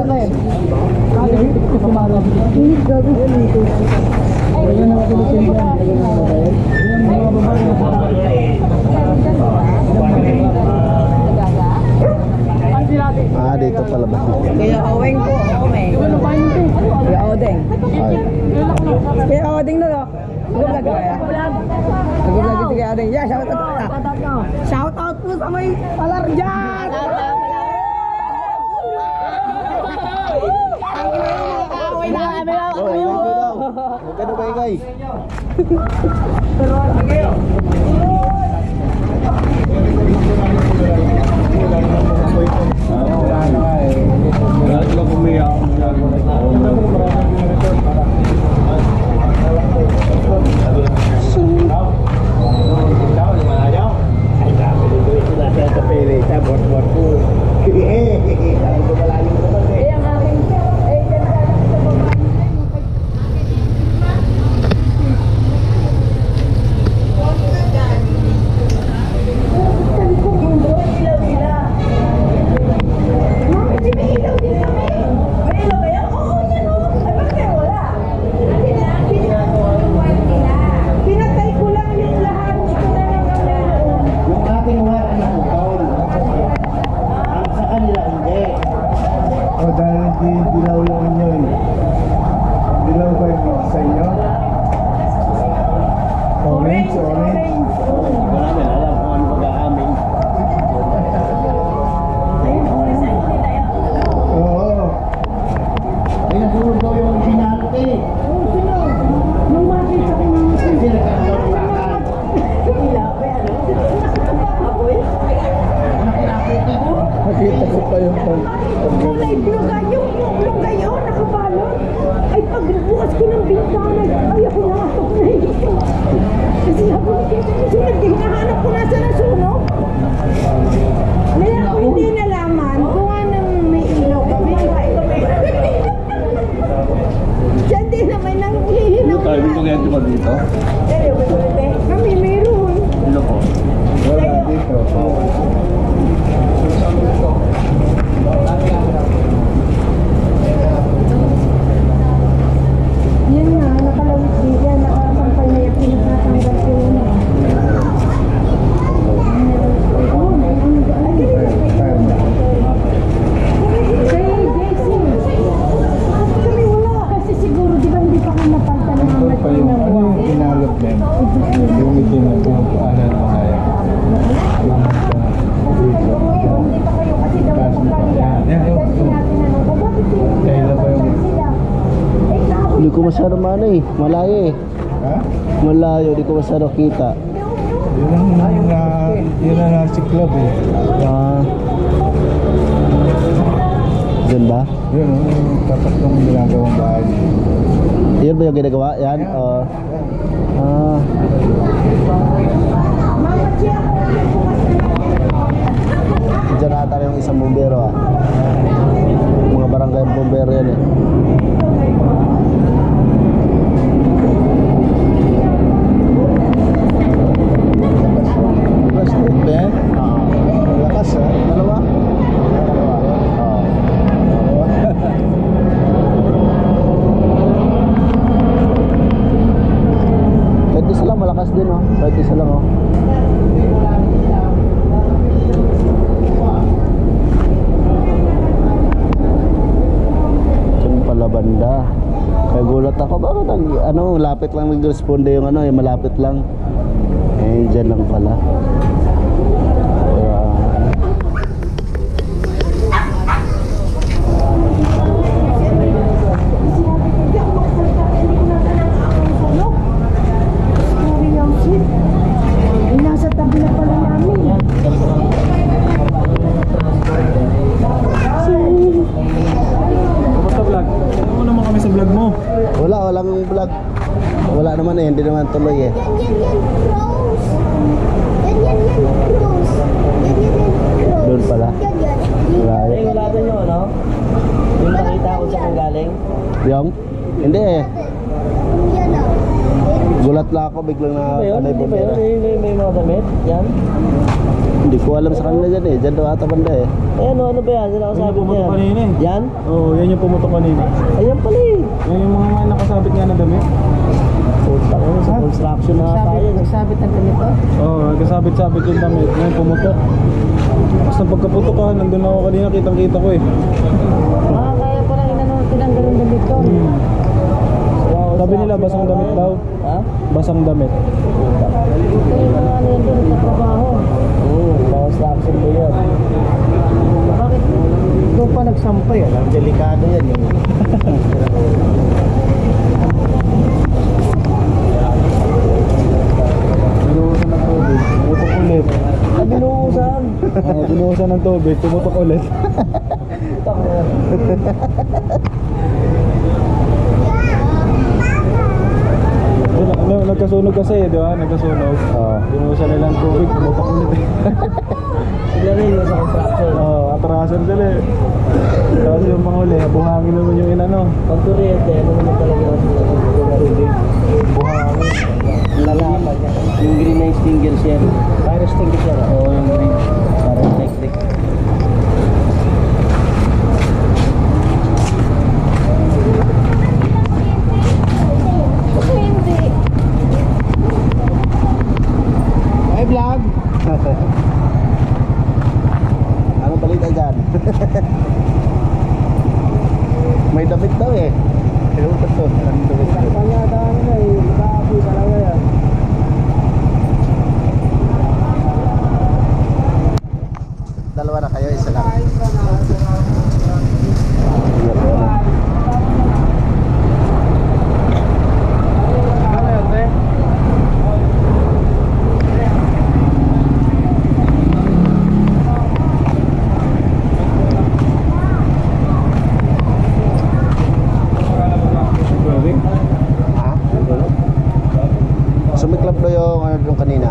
Siya na eh. Hindi gabi. Ayan na ako dito yan. Mga babae na dito pala ba? Kaya Oweng po, Oweng. Kaya Odeng. Ay. Kaya Odeng na lo. Nag-vlog kaya? Nag-vlog ito kaya Odeng. Yeah, shout out. Shout out po sa may palar dyan! Magkano ba ikay? Nakita ko pa yung kulay blue nga yung kayo, nakabalot. Ay, pagbukas ko ng bintana, ay ako nakasok na ito. Kasi ako, hinahanap ko na sa nasunog. Kaya ako hindi nalaman kung anong may ilaw kami. Siya hindi naman nang hihinaw na. Tayo mo ganito ba dito? Kami mayroon. Dito po. Wala dito. Yan nga, nakalawit din yan, nakasampay na yung pinatanggal ko yun. Kami wala, kasi siguro di ba hindi pa kami napalta ng mga Ano yung kinalot din? Yung itinag yung paanan mo na yan. hindi pa kayo kasi daw napagkalian. Kasi natin ano, bakit Kailan ba yung... sila? Hindi ko masyado mana eh. Malayo eh. Ha? Malayo, hindi ko masyado kita. Yun ang nasa club eh. Diyan ba? Yun, yung tapat ng ginagawang bahay. Yan ba yung ginagawa? Yan? Diyan ata yung isang bombero ah. Mga barangay bombero yan eh. Plastic ba yan? Lakas ha? Dalawa? Kahit isa lang, malakas din oh. Kahit isa lang oh. Diyan pala banda. Kaya gulat ako, bakit lapit lang mag-responde yung yung malapit lang. Eh, dyan lang pala. Nasa tabi na pala namin. Kumusta vlog? Ano mo naman kami sa vlog mo? Walang vlog. Wala naman eh, hindi naman tuloy eh. Doon pala. Malayo. Wala din yung ano? Yung nakita ko sa kung galing. Yung? Hindi eh. Gulat lang ako, biglang na Hindi ba yun? Hindi ba yun? May mga damit? Yan? Hindi ko alam sa kanila dyan eh. Dyan daw ata banda eh. Eh, ano ba yan? Yan ako Yan yung sabi pumutok niya. kanina eh. Yan? Oo, yan yung pumutok kanina. Ayan pala eh. Yan yung mga nakasabit nga na damit. Puta ko, sa construction na tayo. Nagsabit na ganito? Oo, nagkasabit-sabit yung damit. Ngayon pumutok. Tapos nang pagkaputok ka, nandun ako kanina, kitang-kita ko eh. Ah, kaya pala tinanggal ang damit ko. Sabi nila, basang damit daw. Ha? Basang damit. Ito yung mga ano yun doon sa trabaho. Oo, construction mo yun. Bakit? Ito pa nagsampay. Ang delikado yan eh. Binuhusan ng tubig, tumutok ulit. Binuhusan. Oo, binuhusan ng tubig, tumutok ulit. Nagkasunog kasi, di ba? Nagkasunog. Oo. Binuhusan nila ng tubig, tumutok ulit. Sila rin yung sa construction. Oo, atrasan sila eh. Tapos yung mga uli, buhangin naman yung inano. Pag kuryente, ano naman talaga yung tubig? Buhangin. Lalaman niya. Yung green na extinguisher yan. Fire extinguisher. Oo, yung green. Para electric. Kasi hindi. Hey vlog! Ano balita dyan? May damit daw eh. Ewan ko to. Anong damit daw? Panyata ano na eh. Makapoy talaga yan. Dalawa na kayo, isa lang. Ha? Sumiklap daw yung ano yung kanina.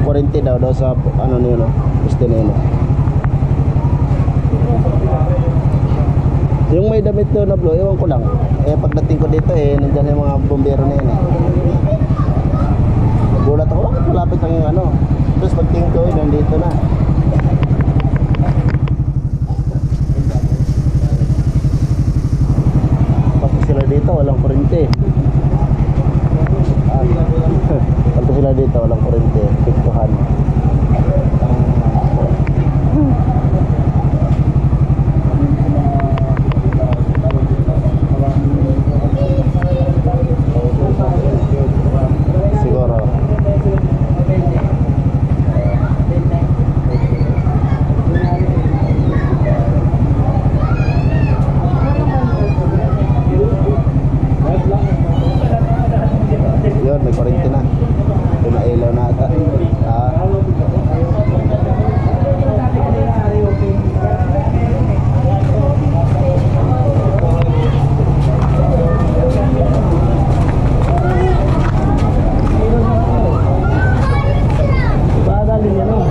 Quarantine daw sa ano niyo no. Gusto niyo no. Yung may damit daw na blue, ewan ko lang. Eh pagdating ko dito eh, nandiyan yung mga bombero na yun eh. Nagulat ako, bakit malapit lang yung ano. Tapos pagtingin ko eh, nandito na. Pati sila dito, walang kurente. Pati sila dito, walang kurente. Tiktuhan. Siguro. Yun, may kurente na. Yung ilaw na ata. Badalin yan oh.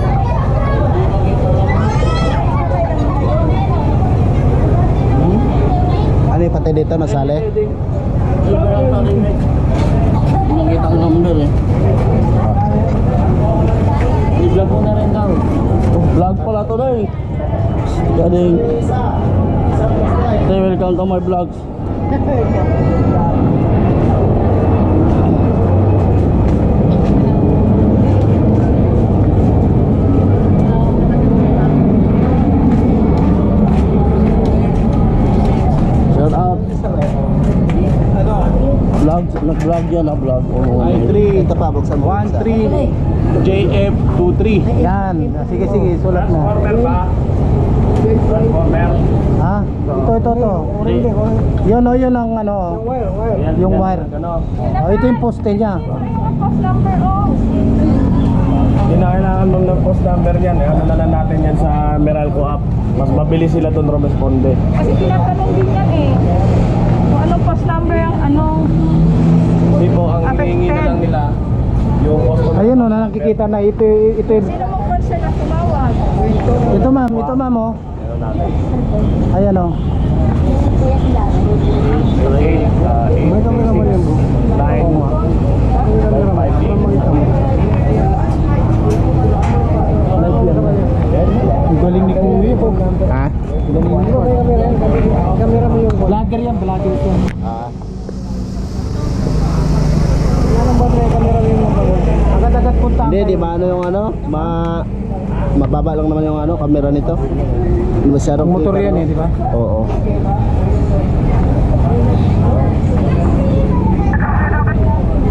Ano yung patay dito, nasali? Nakita ang number eh. I-vlog mo na rin daw. Vlog pala to na eh. Galing. Say welcome to my vlogs. Shout out. Vlog, nag-vlog yan ah, vlog. I3 Ito pa, buksan mo. 13 JF23. Yan, sige sige, sulat mo. Ha? Ito. Yun o, yun ang ano, yung wire. Oh, ito yung poste niya. Post number oh. Kailangan mo ng post number yan. Ano na lang natin yan sa Meralco app. Mas mabilis sila doon rumesponde. Kasi tinatanong din yan eh. Kung anong post number ang anong Hindi po, ang hinihingi na lang nila yung post number. Ayun o, nakikita na ito yung... sino mong person na tumawag. Ito ma'am oh. Ayan o. May kami naman yun bro. 9 5 Live yan. vlogger yan, vlogger yan. Ah, Anong ba rin camera rin mo ba? Agad-agad punta. hindi, di maano yung ano, mababa lang naman yung ano, camera nito. Hindi masyadong Motor kita, yan no? eh, di ba? Oo.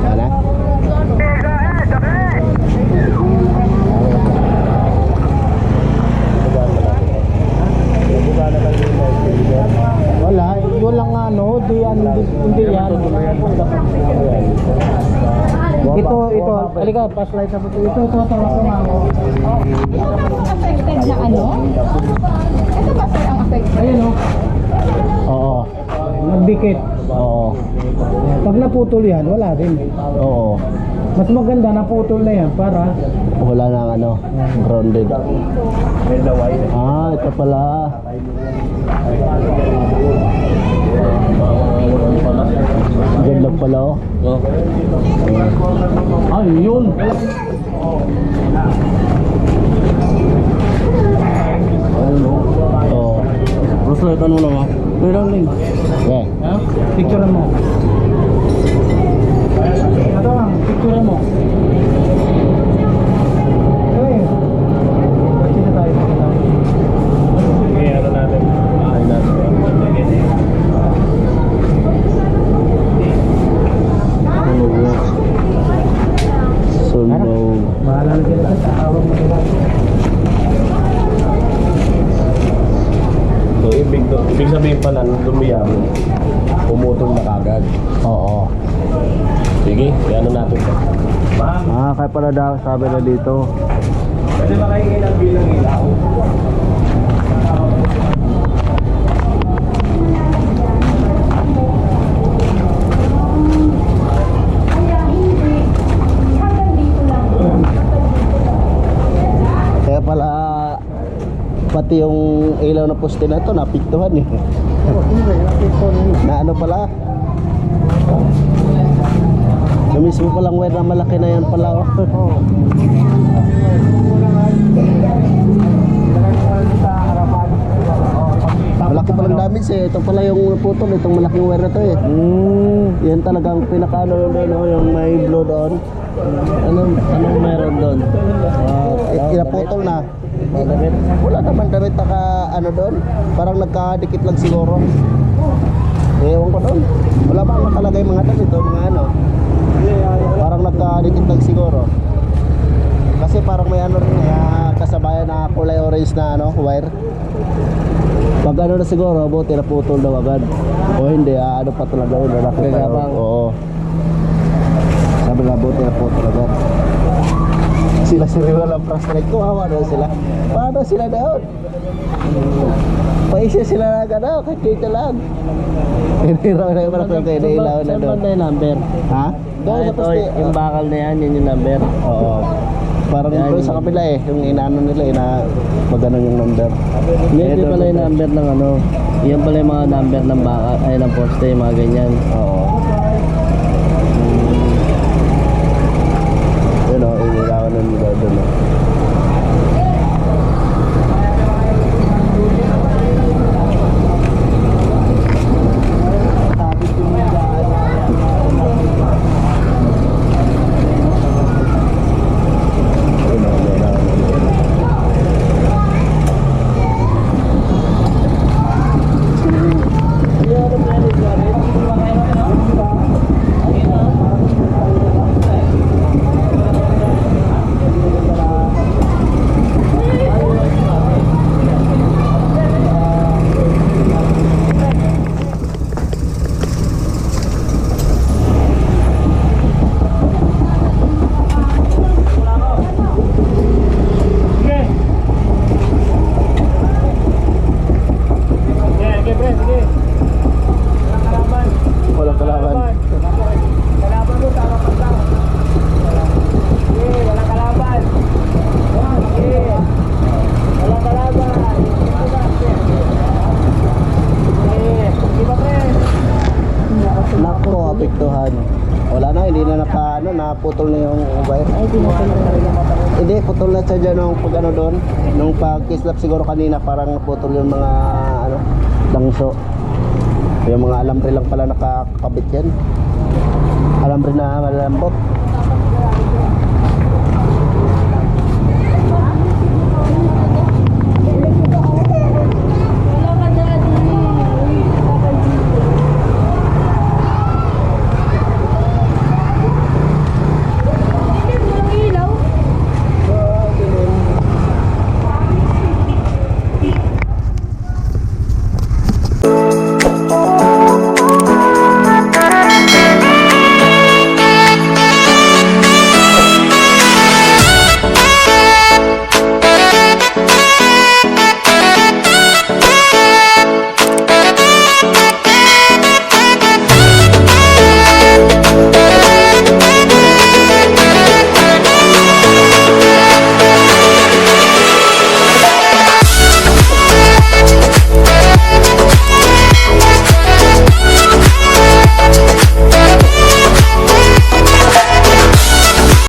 Ano? Wala, walang ano, di yan, hindi yan. Ito, halika, flashlight na po. Ito, Affected na ano? Ito ba sir ang affected? ayun o, Oo. nagdikit. Oo. Pag naputol yan, wala din. Oo. Mas maganda naputol na yan para Wala nang ano, grounded. Ah, ito pala. Diyan lang pala oh. Ay, yun. Oo. Flashlight ano lang ah. Meron din. Yeah. ha? Picturean mo. Ito lang, picturean mo. Okay. Sino tayo? Ano natin? Ay natin. Sunog. Bahala na sila sa tawag mo sila. So, ibig sabihin pala, nung lumiyabo, pumutol na kagad. Oo. Sige, ano natin ito. Ma'am, Ah, kaya pala daw sabi na dito. pwede ba kayo ilang bilang ilaw? Kaya hindi. Hanggang dito lang. Kaya pala pati yung ilaw na poste na to napiktuhan eh. Na ano pala? Yung mismo palang wire na malaki na yan pala. Oh. Malaki palang damage eh. Ito pala yung putol. Itong malaking wire na to eh. Yan talagang pinakaano doon oh, yung may blow doon. Anong meron doon? Inaputol na. Wala naman damit naka ano doon. Parang nagkadikit lang siguro. Ewan ko doon. Wala bang nakalagay mga damit doon, mga ano. Parang nagkadikit lang siguro. Kasi parang may ano rin kasabayan na kulay orange na ano, wire. Pag ano na siguro, buti naputol daw agad. O hindi, ano pa talaga yun. Gagabang. Oo. Sabi nga, buti naputol agad. Sila walang frustrate ko, hawa daw sila. Paano sila doon? Paisya sila na ano, kakita lang. Hindi raw na yung malaki kayo na ilaw na doon. Saan ba yung number? Ha? Doon sa poste. Yung bakal na yan, yun yung number. Oo. Parang doon sa kapila eh, yung inaano nila, magano yung number. Hindi pala yung number ng ano. Yan pala yung mga number ng baka, ay ng poste, yung mga ganyan. Oo. Yun o, inilawan ng nila doon o. Walang kalaban. Kalaban mo, tama pa lang. Okay, walang kalaban. Okay. Walang kalaban. Okay. Di ba, pre? Nako, apektuhan. Wala na, hindi na naputol na yung wire. Ay, hindi, putol na siya dyan nung pag ano doon. Nung pag-kislap siguro kanina, parang naputol yung mga ano, dangso. Yung mga alambre lang pala nakakabit yan. Alambre na malambot.